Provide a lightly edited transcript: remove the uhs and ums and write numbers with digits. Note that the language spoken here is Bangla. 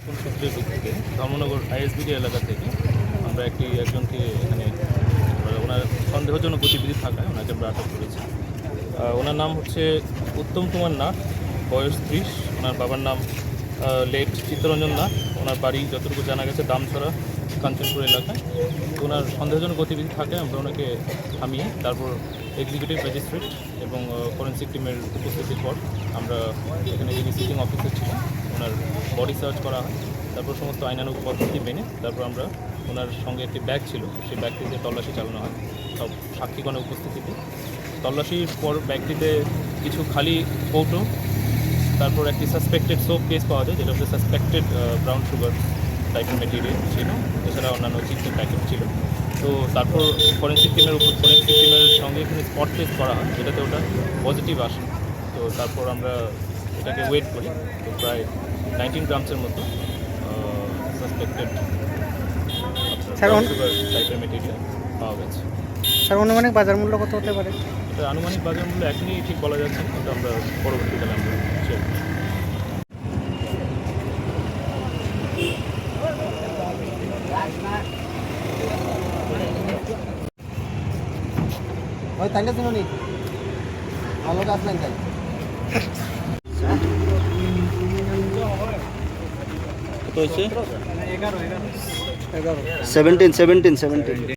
কোন সূত্রের ভিত্তিতে ধর্মনগর আইএসবিডি এলাকা থেকে আমরা একজনকে এখানে ওনার সন্দেহজনক গতিবিধি থাকায় ওনাকে আমরা আটক করেছি। ওনার নাম হচ্ছে উত্তম কুমার নাথ, বয়স 30। ওনার বাবার নাম লেট চিত্তরঞ্জন নাথ। ওনার বাড়ি যতটুকু জানা গেছে দামছড়া কাঞ্চনপুর এলাকায়। ওনার সন্দেহজনক গতিবিধি থাকায় আমরা ওনাকে থামিয়ে তারপর এক্সিকিউটিভ ম্যাজিস্ট্রেট এবং ফরেন্সিক টিমের উপস্থিতির পর আমরা এখানে যিনি সিটিং অফিসার ছিলেন ওনার বডি সার্চ করা হয়। তারপর সমস্ত আইনানুগ পদ্ধতি মেনে তারপর আমরা ওনার সঙ্গে একটি ব্যাগ ছিল, সেই ব্যাগটিতে তল্লাশি চালানো হয় সব সাক্ষীগণের উপস্থিতিতে। তল্লাশির পর ব্যাগটিতে কিছু খালি কৌটো, তারপর একটি সাসপেক্টেড সোপ কেস পাওয়া যায়, যেটা হচ্ছে সাসপেক্টেড ব্রাউন সুগার টাইপের মেটেরিয়াল ছিল। এছাড়া অন্যান্য চিপসের প্যাকেট ছিল। তো তারপর ফরেন্সিক টিমের সঙ্গে এখানে স্পট টেস্ট করা হয়, যেটাতে ওটা পজিটিভ আসে। তো তারপর আমরা এটাকে ওয়েট করি। তো প্রায় 19 গ্রামসের মতো সাসপেক্টেড ব্রাউন সুগার টাইপের মেটেরিয়াল পাওয়া গেছে। স্যার অনুমানিক বাজার মূল্য কত হতে পারে? এটা আনুমানিক বাজার মূল্য এখনই ঠিক বলা যাচ্ছে না, কিন্তু আমরা পরবর্তীকালে আমরা শেয়ার করব। ওই তাইলে শুনো নি ভালো কাজ নাই তাই 17